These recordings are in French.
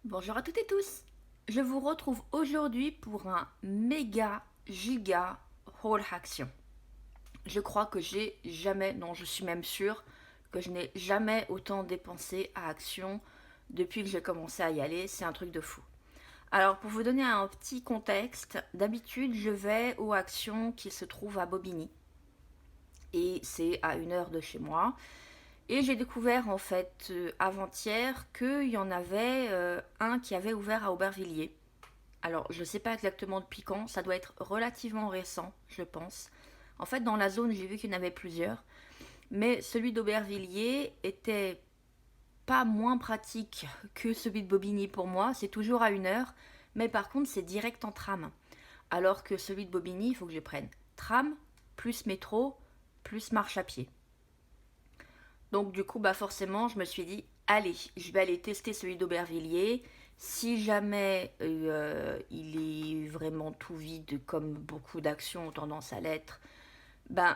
Bonjour à toutes et tous. Je vous retrouve aujourd'hui pour un méga giga haul action. Je crois que j'ai jamais, non je suis même sûre que je n'ai jamais autant dépensé à Action depuis que j'ai commencé à y aller, c'est un truc de fou. Alors pour vous donner un petit contexte, d'habitude je vais aux Actions qui se trouvent à Bobigny et c'est à 1 heure de chez moi. Et j'ai découvert en fait avant-hier qu'il y en avait un qui avait ouvert à Aubervilliers. Alors, je ne sais pas exactement depuis quand, ça doit être relativement récent, je pense. En fait, dans la zone, j'ai vu qu'il y en avait plusieurs. Mais celui d'Aubervilliers était pas moins pratique que celui de Bobigny pour moi. C'est toujours à 1 heure. Mais par contre, c'est direct en tram. Alors que celui de Bobigny, il faut que je prenne tram, plus métro, plus marche à pied. Donc du coup, bah forcément, je me suis dit, allez, je vais aller tester celui d'Aubervilliers. Si jamais il est vraiment tout vide, comme beaucoup d'actions ont tendance à l'être, ben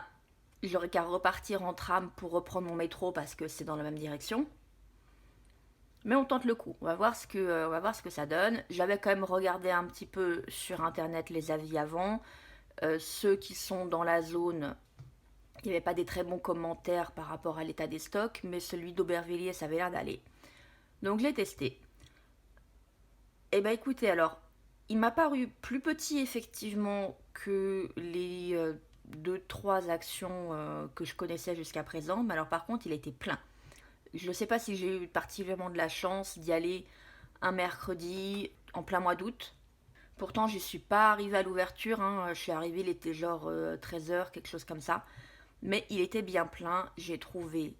j'aurais qu'à repartir en tram pour reprendre mon métro parce que c'est dans la même direction. Mais on tente le coup, on va voir ce que ça donne. J'avais quand même regardé un petit peu sur internet les avis avant. Ceux qui sont dans la zone, il n'y avait pas des très bons commentaires par rapport à l'état des stocks, mais celui d'Aubervilliers, ça avait l'air d'aller. Donc je l'ai testé. Et bah écoutez, alors, il m'a paru plus petit effectivement que les 2-3 actions que je connaissais jusqu'à présent, mais alors par contre, il était plein. Je ne sais pas si j'ai eu particulièrement de la chance d'y aller un mercredi en plein mois d'août. Pourtant, je suis pas arrivée à l'ouverture, hein. Je suis arrivée, il était genre 13 h, quelque chose comme ça. Mais il était bien plein, j'ai trouvé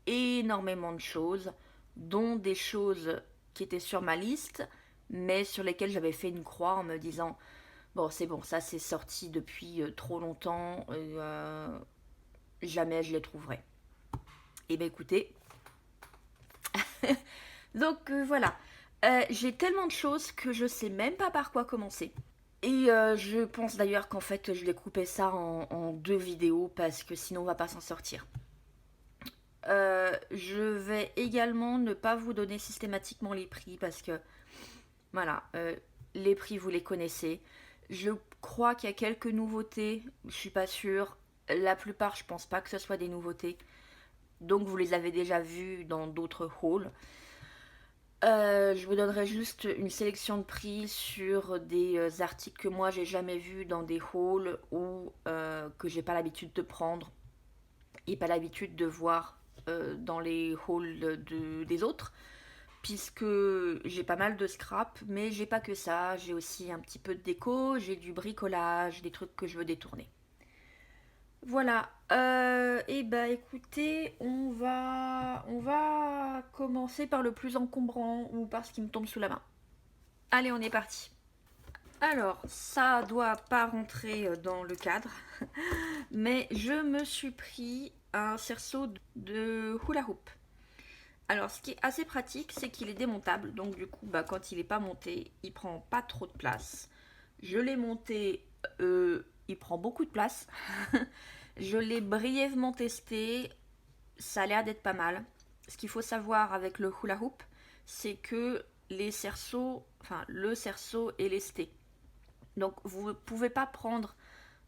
énormément de choses, dont des choses qui étaient sur ma liste, mais sur lesquelles j'avais fait une croix en me disant bon, ça c'est sorti depuis trop longtemps, jamais je les trouverai. Et bien écoutez, donc voilà. J'ai tellement de choses que je sais même pas par quoi commencer. Et je pense d'ailleurs qu'en fait je vais couper ça en 2 vidéos parce que sinon on va pas s'en sortir. Je vais également ne pas vous donner systématiquement les prix parce que voilà, les prix vous les connaissez. Je crois qu'il y a quelques nouveautés, je suis pas sûre. La plupart, je pense pas que ce soit des nouveautés. Donc vous les avez déjà vues dans d'autres hauls. Je vous donnerai juste une sélection de prix sur des articles que moi j'ai jamais vus dans des hauls ou que j'ai pas l'habitude de prendre et pas l'habitude de voir dans les hauls des autres, puisque j'ai pas mal de scrap, mais j'ai pas que ça, j'ai aussi un petit peu de déco, j'ai du bricolage, des trucs que je veux détourner. Voilà, et bah écoutez, on va commencer par le plus encombrant ou par ce qui me tombe sous la main. Allez, on est parti. Alors, ça doit pas rentrer dans le cadre, mais je me suis pris un cerceau de hula hoop. Alors, ce qui est assez pratique, c'est qu'il est démontable. Donc, du coup, bah, quand il n'est pas monté, il prend pas trop de place. Je l'ai monté, il prend beaucoup de place. Je l'ai brièvement testé. Ça a l'air d'être pas mal. Ce qu'il faut savoir avec le hula hoop, c'est que les cerceaux, enfin, le cerceau est lesté. Donc, vous ne pouvez pas prendre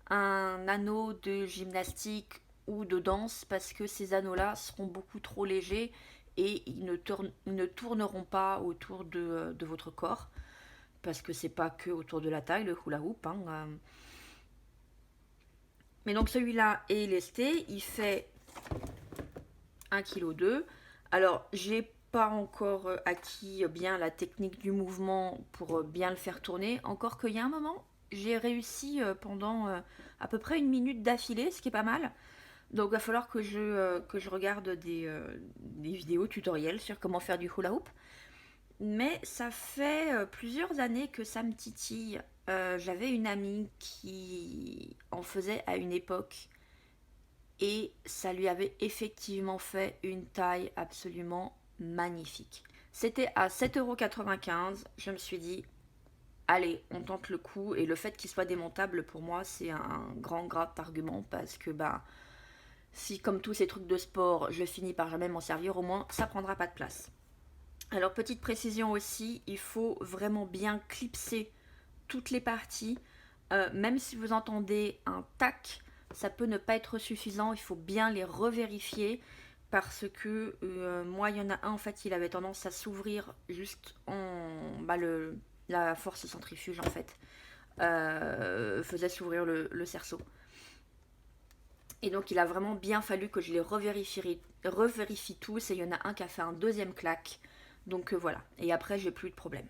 un anneau de gymnastique ou de danse parce que ces anneaux-là seront beaucoup trop légers et ils ne tourneront pas autour de votre corps parce que c'est pas que autour de la taille le hula hoop, hein. Mais donc celui-là est lesté, il fait 1,2 kg. Alors j'ai pas encore acquis bien la technique du mouvement pour bien le faire tourner, encore qu'il y a un moment j'ai réussi pendant à peu près 1 minute d'affilée, ce qui est pas mal. Donc il va falloir que je regarde des vidéos tutoriels sur comment faire du hula hoop. Mais ça fait plusieurs années que ça me titille. J'avais une amie qui en faisait à une époque et ça lui avait effectivement fait une taille absolument magnifique. C'était à 7,95 €. Je me suis dit, allez, on tente le coup. Et le fait qu'il soit démontable, pour moi, c'est un grand grave argument parce que bah, si comme tous ces trucs de sport, je finis par jamais m'en servir, au moins ça prendra pas de place. Alors petite précision aussi, il faut vraiment bien clipser toutes les parties. Même si vous entendez un tac, ça peut ne pas être suffisant, il faut bien les revérifier parce que moi il y en a un en fait il avait tendance à s'ouvrir juste en la force centrifuge en fait faisait s'ouvrir le cerceau. Et donc il a vraiment bien fallu que je les revérifie tous et il y en a un qui a fait un deuxième claque. Donc voilà, et après j'ai plus de problème.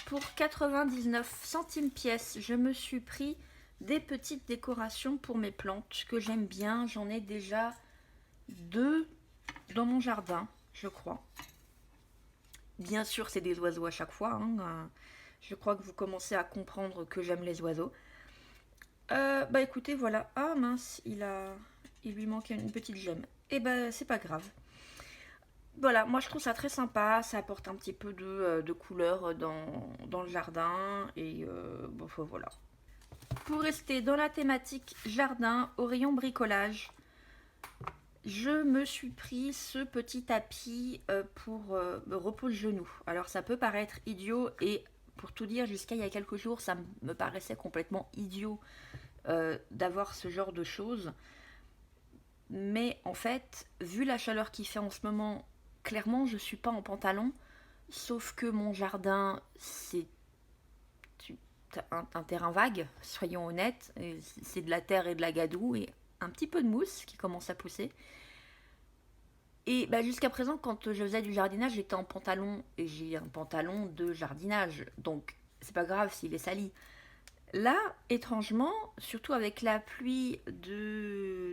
Pour 99 centimes pièce, je me suis pris des petites décorations pour mes plantes que j'aime bien. J'en ai déjà 2 dans mon jardin, je crois. Bien sûr, c'est des oiseaux à chaque fois. Hein. Je crois que vous commencez à comprendre que j'aime les oiseaux. Bah écoutez, voilà. Ah mince, il lui manquait une petite gemme. Et bah c'est pas grave. Voilà, moi je trouve ça très sympa, ça apporte un petit peu de couleur dans le jardin et bon, voilà. Pour rester dans la thématique jardin, au rayon bricolage, je me suis pris ce petit tapis pour repos de genou. Alors ça peut paraître idiot et pour tout dire, jusqu'à il y a quelques jours, ça me paraissait complètement idiot d'avoir ce genre de choses. Mais en fait, vu la chaleur qu'il fait en ce moment, clairement, je suis pas en pantalon. Sauf que mon jardin, c'est un terrain vague, soyons honnêtes. C'est de la terre et de la gadoue et un petit peu de mousse qui commence à pousser. Et bah, jusqu'à présent, quand je faisais du jardinage, j'étais en pantalon et j'ai un pantalon de jardinage. Donc, c'est pas grave s'il est sali. Là, étrangement, surtout avec la pluie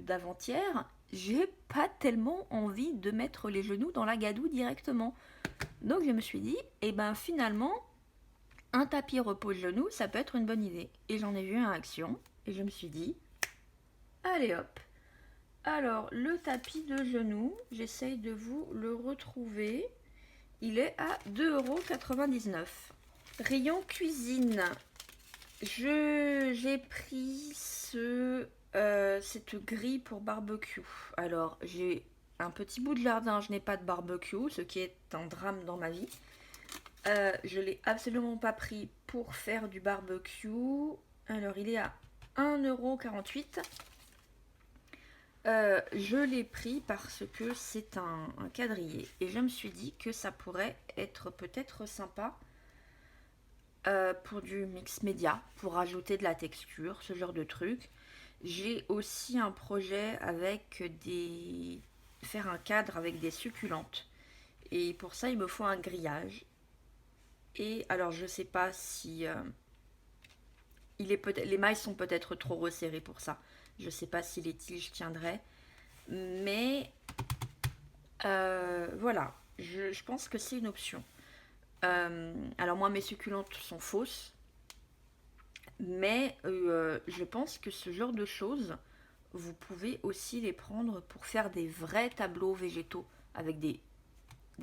d'avant-hier, j'ai pas tellement envie de mettre les genoux dans la gadoue directement. Donc je me suis dit, eh ben finalement, un tapis repose-genoux, ça peut être une bonne idée. Et j'en ai vu un action, et je me suis dit, allez hop. Alors, le tapis de genoux, j'essaye de vous le retrouver. Il est à 2,99 €. Rayon cuisine. J'ai pris cette grille pour barbecue. Alors, j'ai un petit bout de jardin, je n'ai pas de barbecue, ce qui est un drame dans ma vie. Je l'ai absolument pas pris pour faire du barbecue. Alors, il est à 1,48 €. Je l'ai pris parce que c'est un quadrillé. Et je me suis dit que ça pourrait être peut-être sympa pour du mix média, pour ajouter de la texture, ce genre de truc. J'ai aussi un projet avec faire un cadre avec des succulentes. Et pour ça, il me faut un grillage. Et alors, je sais pas si les mailles sont peut-être trop resserrées pour ça. Je sais pas si les tiges tiendraient. Mais voilà, je pense que c'est une option. Alors moi, mes succulentes sont fausses. Mais je pense que ce genre de choses, vous pouvez aussi les prendre pour faire des vrais tableaux végétaux avec des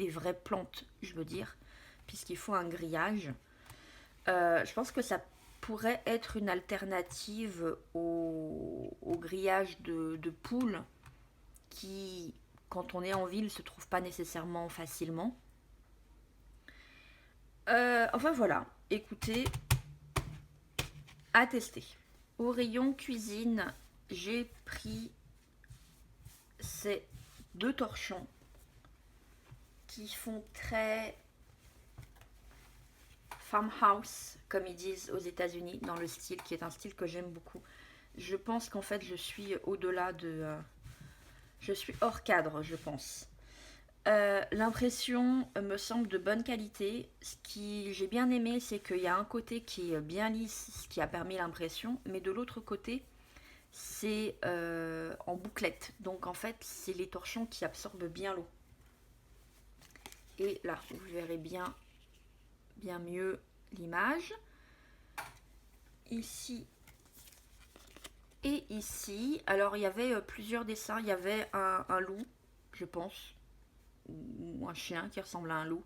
vraies plantes, je veux dire, puisqu'il faut un grillage. Je pense que ça pourrait être une alternative au grillage de poules qui, quand on est en ville, se trouve pas nécessairement facilement. Enfin voilà, écoutez, à tester. Au rayon cuisine, j'ai pris ces 2 torchons qui font très farmhouse, comme ils disent aux États-Unis, dans le style qui est un style que j'aime beaucoup. Je pense qu'en fait, je suis au-delà de. Je suis hors cadre, je pense. L'impression me semble de bonne qualité. Ce qui j'ai bien aimé, c'est qu'il y a un côté qui est bien lisse, ce qui a permis l'impression, mais de l'autre côté, c'est en bouclette. Donc en fait, c'est les torchons qui absorbent bien l'eau. Et là, vous verrez bien mieux l'image. Ici et ici. Alors il y avait plusieurs dessins. Il y avait un loup, je pense, ou un chien qui ressemble à un loup.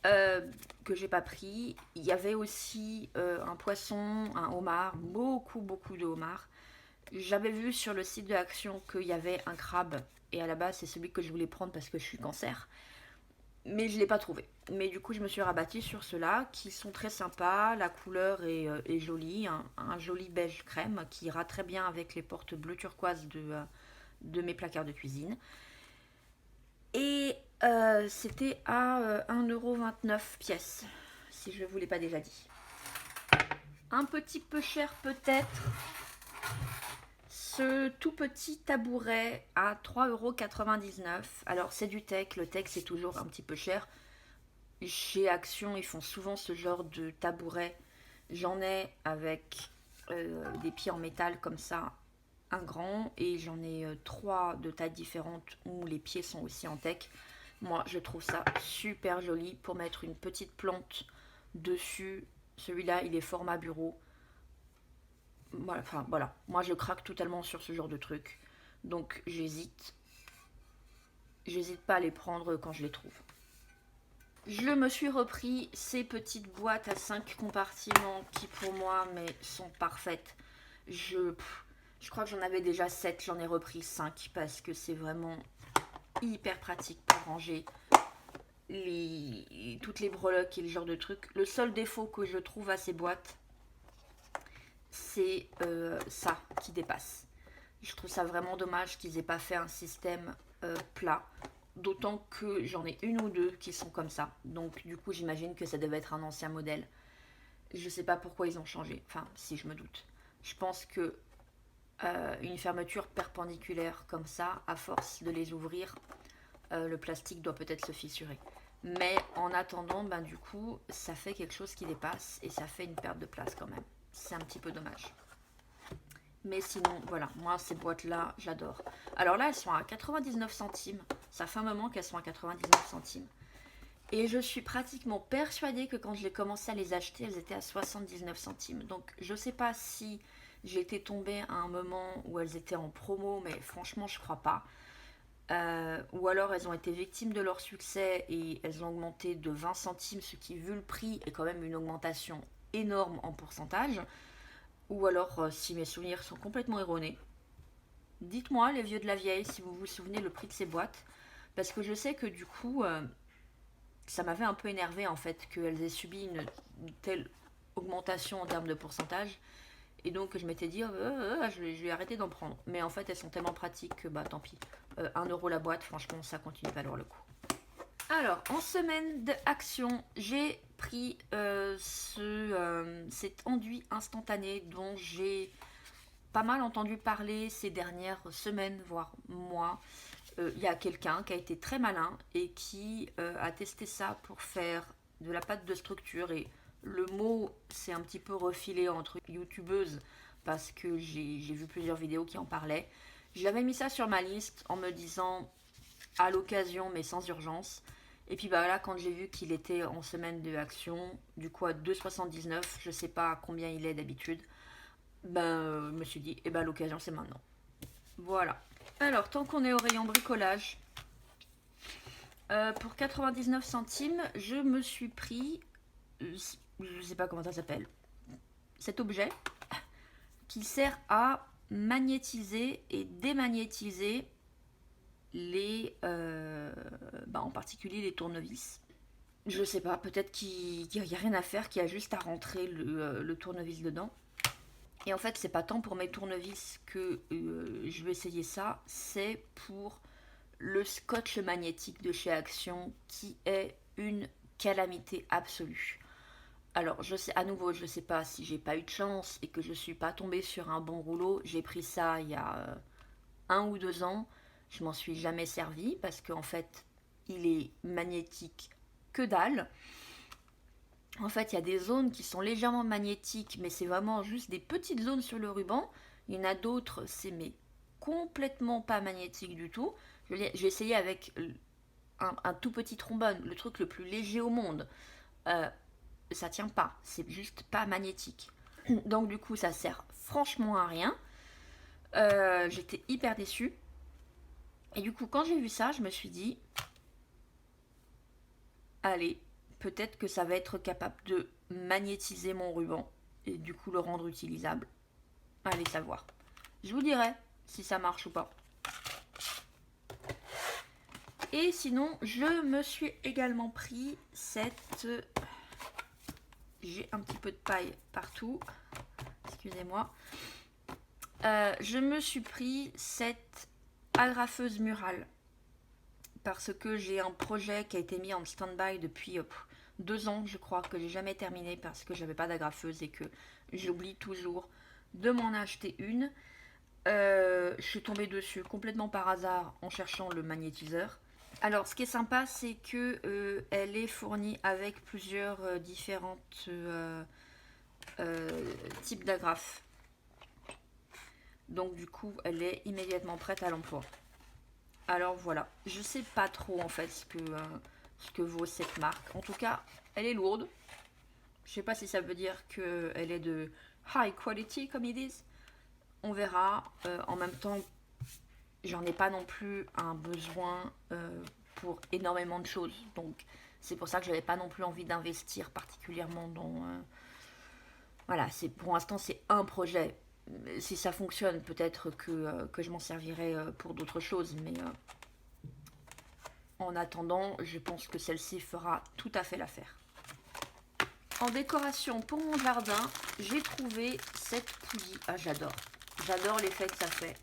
Que j'ai pas pris. Il y avait aussi un poisson, un homard, beaucoup de homards. J'avais vu sur le site de Action qu'il y avait un crabe et à la base c'est celui que je voulais prendre parce que je suis cancer. mais je ne l'ai pas trouvé. Mais du coup, je me suis rabattue sur ceux-là qui sont très sympas. La couleur est jolie, un joli beige crème qui ira très bien avec les portes bleu turquoise de mes placards de cuisine. Et c'était à 1,29 € pièce, si je ne vous l'ai pas déjà dit. Un petit peu cher peut-être, ce tout petit tabouret à 3,99 €. Alors c'est du teck, le teck c'est toujours un petit peu cher. Chez Action, ils font souvent ce genre de tabouret. J'en ai avec des pieds en métal comme ça, un grand, et j'en ai 3 de tailles différentes où les pieds sont aussi en teck. Moi, je trouve ça super joli pour mettre une petite plante dessus. Celui-là, il est format bureau. Voilà, enfin voilà. Moi, je craque totalement sur ce genre de truc. Donc, j'hésite. J'hésite pas à les prendre quand je les trouve. Je me suis repris ces petites boîtes à 5 compartiments qui pour moi mais sont parfaites. Je crois que j'en avais déjà 7, j'en ai repris 5 parce que c'est vraiment hyper pratique pour ranger toutes les breloques et le genre de trucs. Le seul défaut que je trouve à ces boîtes, c'est ça qui dépasse. Je trouve ça vraiment dommage qu'ils aient pas fait un système plat. D'autant que j'en ai une ou deux qui sont comme ça. Donc du coup j'imagine que ça devait être un ancien modèle. Je sais pas pourquoi ils ont changé. Enfin si, je me doute. Je pense que une fermeture perpendiculaire comme ça, à force de les ouvrir, le plastique doit peut-être se fissurer. Mais en attendant, ben du coup, ça fait quelque chose qui dépasse et ça fait une perte de place quand même. C'est un petit peu dommage. Mais sinon, voilà, moi ces boîtes-là, j'adore. Alors là, elles sont à 99 centimes. Ça fait un moment qu'elles sont à 99 centimes. Et je suis pratiquement persuadée que quand je l'ai commencé à les acheter, elles étaient à 79 centimes. Donc je sais pas si j'ai été tombée à un moment où elles étaient en promo, mais franchement, je crois pas. Ou alors elles ont été victimes de leur succès et elles ont augmenté de 20 centimes, ce qui, vu le prix, est quand même une augmentation énorme en pourcentage. Ou alors, si mes souvenirs sont complètement erronés, dites-moi, les vieux de la vieille, si vous vous souvenez le prix de ces boîtes. Parce que je sais que du coup, ça m'avait un peu énervé en fait qu'elles aient subi une telle augmentation en termes de pourcentage. Et donc je m'étais dit, je vais arrêter d'en prendre. Mais en fait, elles sont tellement pratiques que bah tant pis. 1 € la boîte, franchement, ça continue pas à le coup. Alors, en semaine d'action, j'ai pris cet enduit instantané dont j'ai pas mal entendu parler ces dernières semaines, voire mois. Il y a quelqu'un qui a été très malin et qui a testé ça pour faire de la pâte de structure. Et le mot s'est un petit peu refilé entre youtubeuses parce que j'ai vu plusieurs vidéos qui en parlaient. J'avais mis ça sur ma liste en me disant à l'occasion mais sans urgence. Et puis bah là, quand j'ai vu qu'il était en semaine de action, du coup à 2,79, je sais pas combien il est d'habitude, ben je me suis dit, et ben l'occasion c'est maintenant. Voilà. Alors, tant qu'on est au rayon bricolage, pour 99 centimes, je me suis pris, je sais pas comment ça s'appelle, cet objet qui sert à magnétiser et démagnétiser en particulier les tournevis. Je sais pas, peut-être qu'il n'y a rien à faire, qu'il y a juste à rentrer le tournevis dedans. Et en fait, c'est pas tant pour mes tournevis que je vais essayer ça, c'est pour le scotch magnétique de chez Action qui est une calamité absolue. Alors, je sais, à nouveau, je sais pas si j'ai pas eu de chance et que je suis pas tombée sur un bon rouleau. J'ai pris ça il y a 1 ou 2 ans. Je m'en suis jamais servi parce qu'en fait, il est magnétique que dalle. En fait, il y a des zones qui sont légèrement magnétiques, mais c'est vraiment juste des petites zones sur le ruban. Il y en a d'autres, c'est mais complètement pas magnétique du tout. J'ai essayé avec un tout petit trombone, le truc le plus léger au monde. Ça tient pas, c'est juste pas magnétique. Donc du coup, ça sert franchement à rien. J'étais hyper déçue. Et du coup, quand j'ai vu ça, je me suis dit, allez, peut-être que ça va être capable de magnétiser mon ruban et du coup le rendre utilisable. Allez savoir. Je vous dirai si ça marche ou pas. Et sinon, je me suis également pris cette... J'ai un petit peu de paille partout. Excusez-moi. Je me suis pris cette agrafeuse murale. Parce que j'ai un projet qui a été mis en stand-by depuis 2 ans, je crois, que j'ai jamais terminé parce que j'avais pas d'agrafeuse et que j'oublie toujours de m'en acheter une. Je suis tombée dessus complètement par hasard en cherchant le magnétiseur. Alors, ce qui est sympa, c'est que elle est fournie avec plusieurs différentes types d'agrafes. Donc, du coup, elle est immédiatement prête à l'emploi. Alors voilà, je sais pas trop en fait ce que vaut cette marque. En tout cas, elle est lourde. Je sais pas si ça veut dire qu'elle est de high quality comme ils disent. On verra. En même temps, j'en ai pas non plus un besoin pour énormément de choses. Donc c'est pour ça que j'avais pas non plus envie d'investir particulièrement dans... Voilà, pour l'instant c'est un projet. Si ça fonctionne, peut-être que je m'en servirai pour d'autres choses. Mais en attendant, je pense que celle-ci fera tout à fait l'affaire. En décoration pour mon jardin, j'ai trouvé cette poulie. Ah, j'adore. J'adore l'effet que ça fait.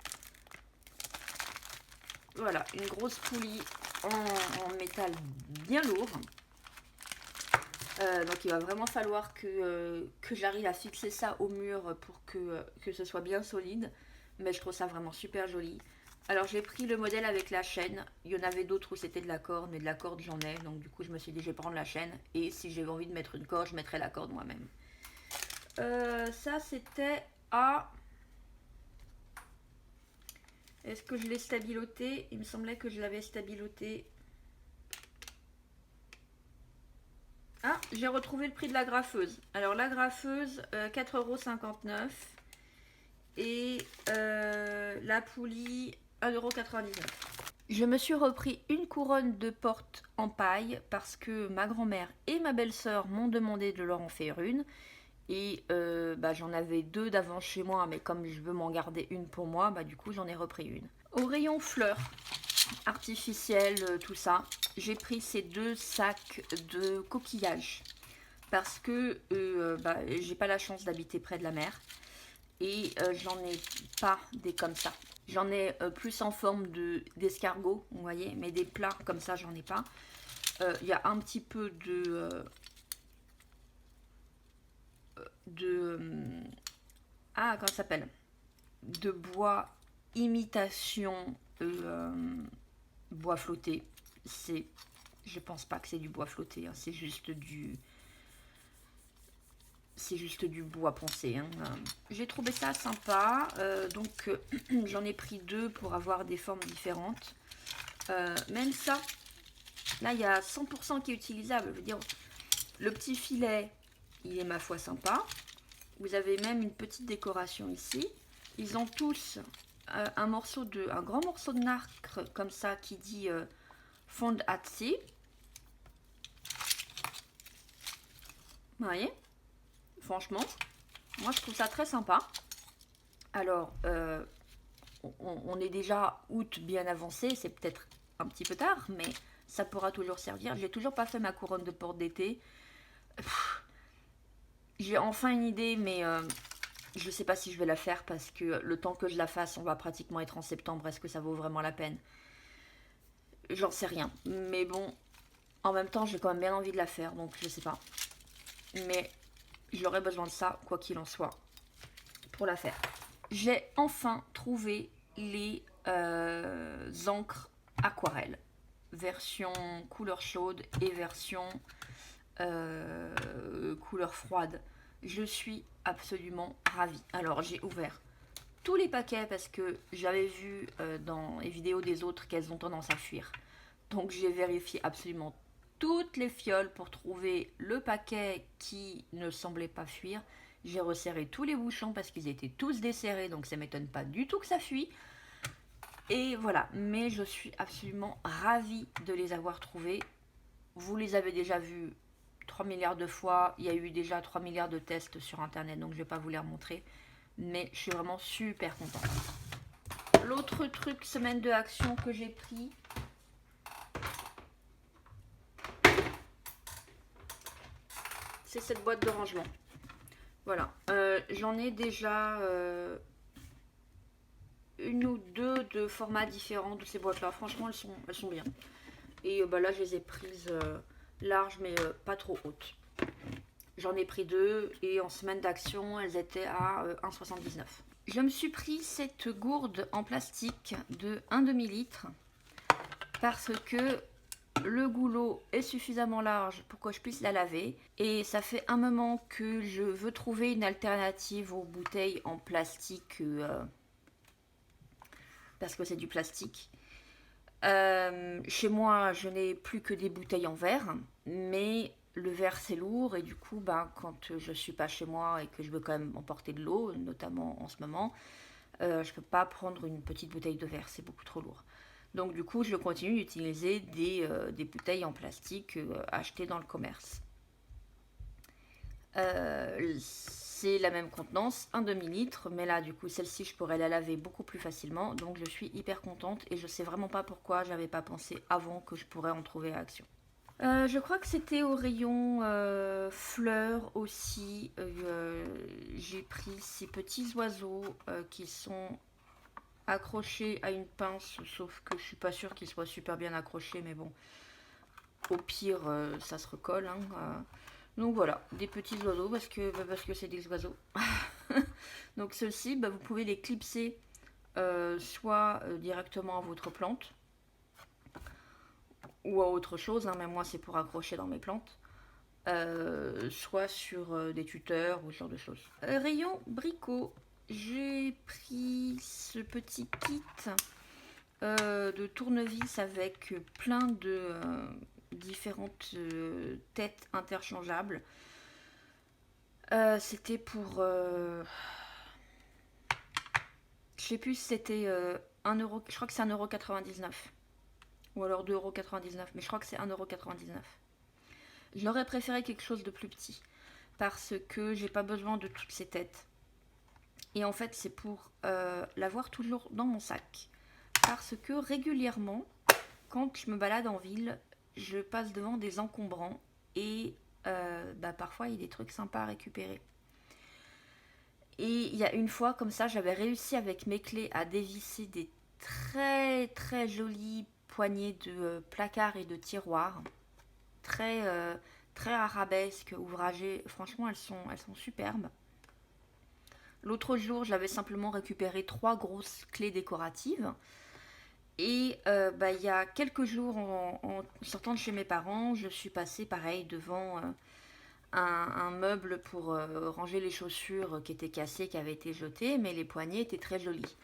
Voilà, une grosse poulie en métal bien lourd. Donc il va vraiment falloir que j'arrive à fixer ça au mur pour que ce soit bien solide. Mais je trouve ça vraiment super joli. Alors j'ai pris le modèle avec la chaîne. Il y en avait d'autres où c'était de la corde, mais de la corde j'en ai. Donc du coup je me suis dit je vais prendre la chaîne. Et si j'ai envie de mettre une corde, je mettrai la corde moi-même. Ça c'était à... Est-ce que je l'ai stabiloté? Il me semblait que je l'avais stabiloté. Ah, j'ai retrouvé le prix de la graffeuse. Alors la graffeuse, 4,59 € et la poulie, 1,99 €. Je me suis repris une couronne de porte en paille parce que ma grand-mère et ma belle-sœur m'ont demandé de leur en faire une. Et j'en avais 2 d'avance chez moi, mais comme je veux m'en garder une pour moi, du coup j'en ai repris une. Au rayon fleurs artificielles, tout ça, j'ai pris ces 2 sacs de coquillages parce que j'ai pas la chance d'habiter près de la mer et j'en ai pas des comme ça. J'en ai plus en forme d'escargot, vous voyez, mais des plats comme ça j'en ai pas. Il y a un petit peu comment ça s'appelle, de bois imitation bois flotté. Je pense pas que c'est du bois flotté, hein, c'est juste du bois poncé, hein. J'ai trouvé ça sympa, donc j'en ai pris 2 pour avoir des formes différentes. Même ça, là il y a 100% qui est utilisable. Je veux dire, le petit filet, il est ma foi sympa. Vous avez même une petite décoration ici. Ils ont tous un grand morceau de nacre comme ça qui dit Fond at Sea. Vous voyez, franchement, moi je trouve ça très sympa. Alors, on est déjà août bien avancé, c'est peut-être un petit peu tard, mais ça pourra toujours servir. J'ai toujours pas fait ma couronne de porte d'été. J'ai enfin une idée, mais je sais pas si je vais la faire parce que le temps que je la fasse, on va pratiquement être en septembre. Est-ce que ça vaut vraiment la peine? J'en sais rien. Mais bon, en même temps, j'ai quand même bien envie de la faire, donc je sais pas. Mais j'aurais besoin de ça, quoi qu'il en soit, pour la faire. J'ai enfin trouvé les encres aquarelles. Version couleur chaude et version couleur froide. Je suis absolument ravie. Alors j'ai ouvert tous les paquets parce que j'avais vu dans les vidéos des autres qu'elles ont tendance à fuir. Donc j'ai vérifié absolument toutes les fioles pour trouver le paquet qui ne semblait pas fuir. J'ai resserré tous les bouchons parce qu'ils étaient tous desserrés, donc ça m'étonne pas du tout que ça fuit. Et voilà, mais je suis absolument ravie de les avoir trouvés. Vous les avez déjà vus 3 milliards de fois. Il y a eu déjà 3 milliards de tests sur internet, donc je ne vais pas vous les remontrer. Mais je suis vraiment super contente. L'autre truc semaine de action que j'ai pris, c'est cette boîte de rangement. Voilà, j'en ai déjà une ou deux de formats différents de ces boîtes là. Franchement elles sont bien. Et bah là je les ai prises larges mais pas trop hautes. J'en ai pris deux et en semaine d'action elles étaient à 1,79. Je me suis pris cette gourde en plastique de 1 demi-litre parce que le goulot est suffisamment large pour que je puisse la laver. Et ça fait un moment que je veux trouver une alternative aux bouteilles en plastique parce que c'est du plastique. Chez moi, je n'ai plus que des bouteilles en verre, mais le verre c'est lourd et du coup, bah, quand je suis pas chez moi et que je veux quand même emporter de l'eau, notamment en ce moment, je peux pas prendre une petite bouteille de verre, c'est beaucoup trop lourd. Donc du coup, je continue d'utiliser des bouteilles en plastique achetées dans le commerce. C'est la même contenance, un demi-litre, mais là du coup celle-ci je pourrais la laver beaucoup plus facilement, donc je suis hyper contente et je sais vraiment pas pourquoi j'avais pas pensé avant que je pourrais en trouver à Action. Je crois que c'était au rayon fleurs aussi. J'ai pris ces petits oiseaux qui sont accrochés à une pince, sauf que je suis pas sûre qu'ils soient super bien accrochés, mais bon, au pire ça se recolle. Hein, donc voilà, des petits oiseaux parce que c'est des oiseaux. Donc ceux-ci, bah, vous pouvez les clipser soit directement à votre plante ou à autre chose, hein, mais moi c'est pour accrocher dans mes plantes. Soit sur des tuteurs ou ce genre de choses. Rayon bricot, j'ai pris ce petit kit de tournevis avec plein de différentes têtes interchangeables. C'était pour je sais plus si c'était 1€, je crois que c'est 1,99€. Ou alors 2,99€, mais je crois que c'est 1,99€. J'aurais préféré quelque chose de plus petit. Parce que j'ai pas besoin de toutes ces têtes. Et en fait, c'est pour l'avoir toujours dans mon sac. Parce que régulièrement, quand je me balade en ville, je passe devant des encombrants. Et bah, parfois, il y a des trucs sympas à récupérer. Et il y a une fois, comme ça, j'avais réussi avec mes clés à dévisser des très très jolies poignées de placards et de tiroirs. Très, très arabesques, ouvragées. Franchement, elles sont superbes. L'autre jour, j'avais simplement récupéré 3 grosses clés décoratives. Et bah, il y a quelques jours, en sortant de chez mes parents, je suis passée pareil devant un meuble pour ranger les chaussures qui étaient cassées, qui avaient été jetées, mais les poignées étaient très jolies.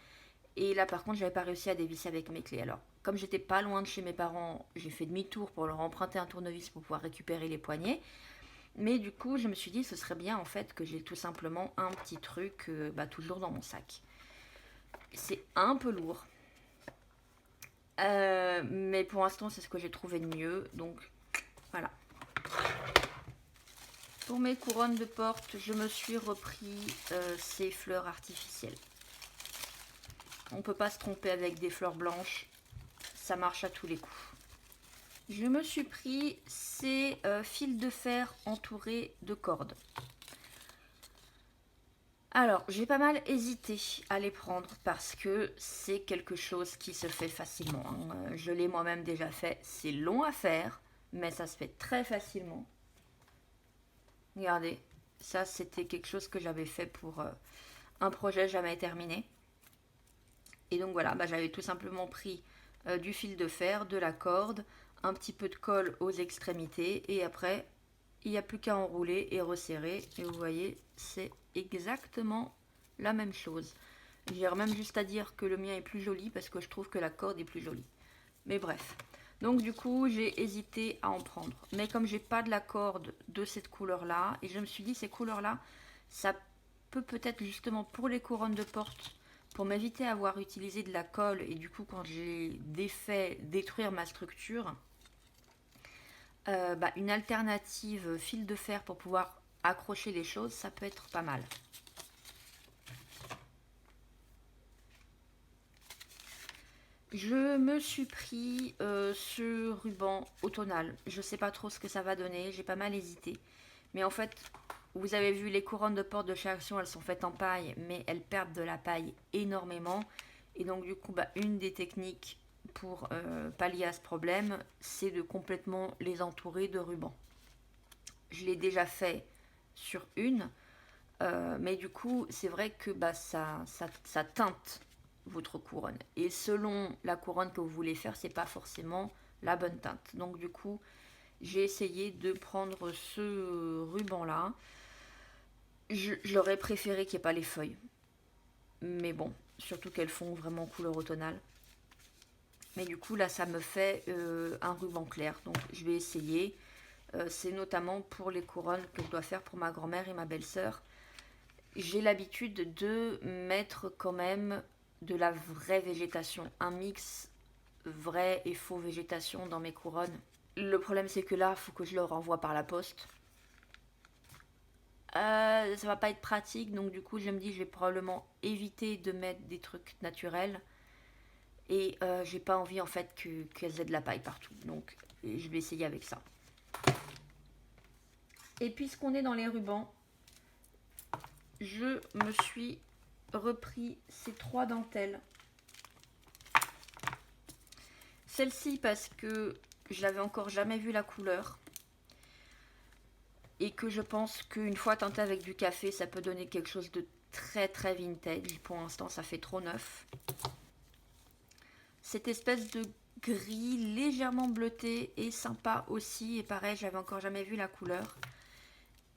Et là par contre j'avais pas réussi à dévisser avec mes clés. Alors comme j'étais pas loin de chez mes parents, j'ai fait demi-tour pour leur emprunter un tournevis pour pouvoir récupérer les poignées. Mais du coup je me suis dit ce serait bien en fait que j'ai tout simplement un petit truc bah, toujours dans mon sac. C'est un peu lourd. Mais pour l'instant c'est ce que j'ai trouvé de mieux. Donc voilà. Pour mes couronnes de porte, je me suis repris ces fleurs artificielles. On ne peut pas se tromper avec des fleurs blanches. Ça marche à tous les coups. Je me suis pris ces fils de fer entourés de cordes. Alors, j'ai pas mal hésité à les prendre parce que c'est quelque chose qui se fait facilement. Hein. Je l'ai moi-même déjà fait. C'est long à faire, mais ça se fait très facilement. Regardez, ça c'était quelque chose que j'avais fait pour un projet jamais terminé. Et donc voilà, bah, j'avais tout simplement pris du fil de fer, de la corde, un petit peu de colle aux extrémités et après il n'y a plus qu'à enrouler et resserrer. Et vous voyez, c'est exactement la même chose. J'ai même juste à dire que le mien est plus joli parce que je trouve que la corde est plus jolie. Mais bref. Donc du coup, j'ai hésité à en prendre. Mais comme j'ai pas de la corde de cette couleur-là, et je me suis dit, ces couleurs-là, ça peut peut-être justement pour les couronnes de porte, pour m'éviter d'avoir utilisé de la colle, et du coup quand j'ai défait, détruire ma structure, bah, une alternative fil de fer pour pouvoir accrocher les choses, ça peut être pas mal. Je me suis pris ce ruban automnal. Je sais pas trop ce que ça va donner, j'ai pas mal hésité. Mais en fait, vous avez vu les couronnes de porte de chez Action, elles sont faites en paille, mais elles perdent de la paille énormément. Et donc du coup, une des techniques pour pallier à ce problème, c'est de complètement les entourer de ruban. Je l'ai déjà fait sur une, mais du coup, c'est vrai que ça teinte votre couronne. Et selon la couronne que vous voulez faire, c'est pas forcément la bonne teinte. Donc du coup, j'ai essayé de prendre ce ruban-là. J'aurais préféré qu'il n'y ait pas les feuilles. Mais bon, surtout qu'elles font vraiment couleur automnale. Mais du coup, là, ça me fait un ruban clair. Donc, je vais essayer. C'est notamment pour les couronnes que je dois faire pour ma grand-mère et ma belle-sœur. J'ai l'habitude de mettre quand même de la vraie végétation. Un mix vrai et faux végétation dans mes couronnes. Le problème, c'est que là, il faut que je le renvoie par la poste. Ça va pas être pratique, donc du coup, je me dis, je vais probablement éviter de mettre des trucs naturels. Et j'ai pas envie en fait qu'elles aient de la paille partout. Donc je vais essayer avec ça. Et puisqu'on est dans les rubans, je me suis repris ces 3 dentelles. Celle-ci parce que je n'avais encore jamais vu la couleur. Et que je pense qu'une fois teintée avec du café, ça peut donner quelque chose de très très vintage. Pour l'instant, ça fait trop neuf. Cette espèce de gris légèrement bleuté et sympa aussi. Et pareil, j'avais encore jamais vu la couleur.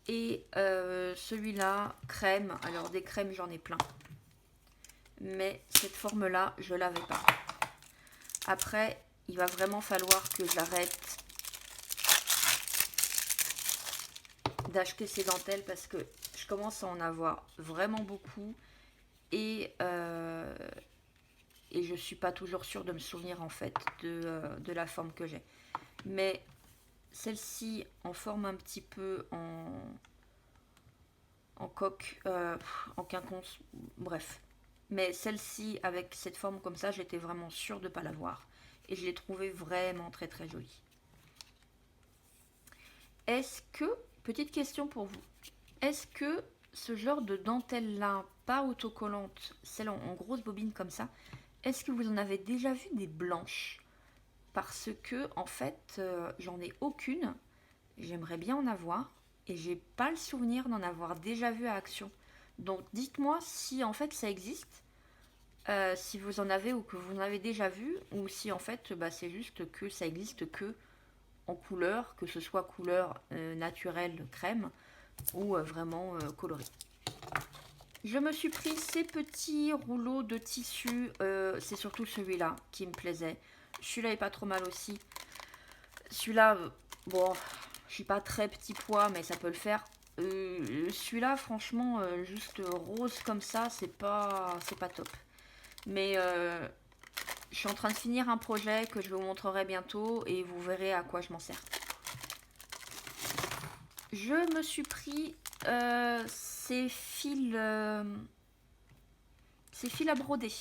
Et celui-là, crème. Alors des crèmes, j'en ai plein. Mais cette forme-là, je l'avais pas. Après, il va vraiment falloir que j'arrête d'acheter ces dentelles parce que je commence à en avoir vraiment beaucoup. Et je suis pas toujours sûre de me souvenir en fait de la forme que j'ai. Mais celle-ci en forme un petit peu en coque, en quinconce, bref. Mais celle-ci avec cette forme comme ça, j'étais vraiment sûre de ne pas l'avoir. Et je l'ai trouvée vraiment très très jolie. Est-ce que, petite question pour vous, est-ce que ce genre de dentelle là, pas autocollante, celle en grosse bobine comme ça, est-ce que vous en avez déjà vu des blanches? Parce que en fait, j'en ai aucune. J'aimerais bien en avoir et j'ai pas le souvenir d'en avoir déjà vu à Action. Donc dites-moi si en fait ça existe, si vous en avez ou que vous en avez déjà vu, ou si en fait c'est juste que ça existe que en couleur, que ce soit couleur naturelle crème ou vraiment colorée. Je me suis pris ces petits rouleaux de tissu, c'est surtout celui-là qui me plaisait. Celui-là est pas trop mal aussi. Celui-là, bon, je suis pas très petit pois, mais ça peut le faire. Celui-là, franchement, juste rose comme ça, c'est pas top. Mais je suis en train de finir un projet que je vous montrerai bientôt et vous verrez à quoi je m'en sers. Je me suis pris ces fils à broder.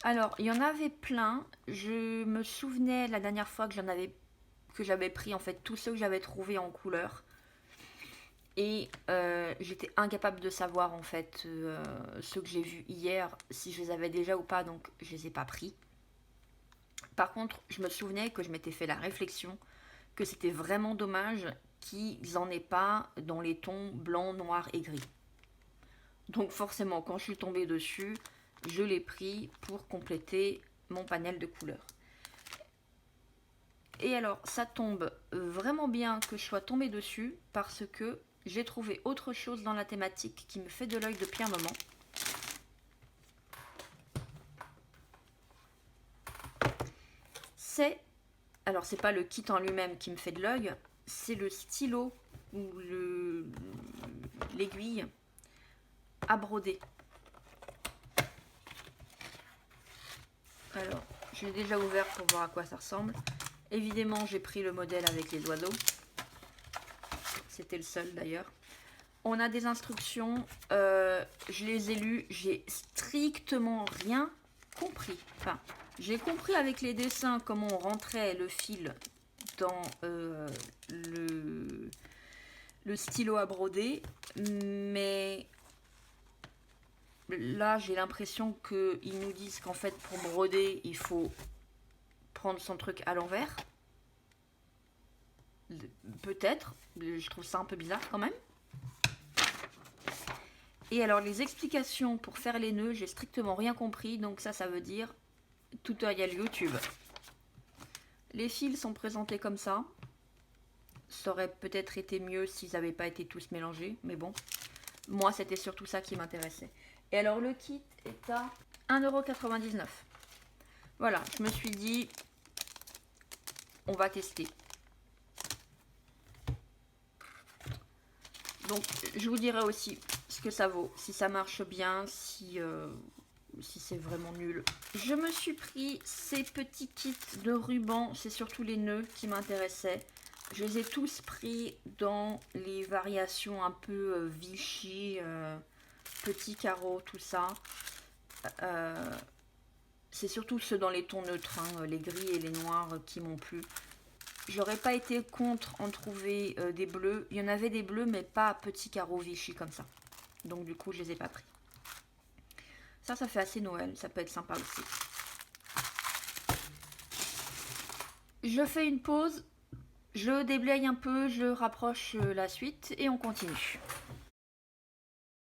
Alors, il y en avait plein. Je me souvenais la dernière fois que j'avais pris en fait tous ceux que j'avais trouvés en couleur. Et j'étais incapable de savoir en fait ceux que j'ai vus hier, si je les avais déjà ou pas, donc je les ai pas pris. Par contre, je me souvenais que je m'étais fait la réflexion que c'était vraiment dommage qu'ils en aient pas dans les tons blanc, noir et gris. Donc forcément, quand je suis tombée dessus, je l'ai pris pour compléter mon panel de couleurs. Et alors, ça tombe vraiment bien que je sois tombée dessus parce que j'ai trouvé autre chose dans la thématique qui me fait de l'œil depuis un moment. Alors c'est pas le kit en lui-même qui me fait de l'œil, c'est le stylo ou l'aiguille à broder. Alors, je l'ai déjà ouvert pour voir à quoi ça ressemble. Évidemment, j'ai pris le modèle avec les doigts d'eau. C'était le seul d'ailleurs. On a des instructions, je les ai lues, j'ai strictement rien compris. Enfin, j'ai compris avec les dessins comment on rentrait le fil dans le stylo à broder, mais là j'ai l'impression qu'ils nous disent qu'en fait pour broder il faut prendre son truc à l'envers. Peut-être, je trouve ça un peu bizarre quand même. Et alors les explications pour faire les nœuds, j'ai strictement rien compris, donc ça veut dire tutoriel YouTube. Les fils sont présentés comme ça. Ça aurait peut-être été mieux s'ils n'avaient pas été tous mélangés, mais bon. Moi, c'était surtout ça qui m'intéressait. Et alors, le kit est à 1,99 €. Voilà, je me suis dit, on va tester. Donc, je vous dirai aussi ce que ça vaut, si ça marche bien, si c'est vraiment nul. Je me suis pris ces petits kits de ruban, c'est surtout les nœuds qui m'intéressaient. Je les ai tous pris dans les variations un peu Vichy, petits carreaux, tout ça. C'est surtout ceux dans les tons neutres, hein, les gris et les noirs qui m'ont plu. J'aurais pas été contre en trouver des bleus. Il y en avait des bleus, mais pas petits carreaux Vichy comme ça. Donc du coup, je les ai pas pris. Ça fait assez Noël. Ça peut être sympa aussi. Je fais une pause. Je déblaye un peu, je rapproche la suite et on continue.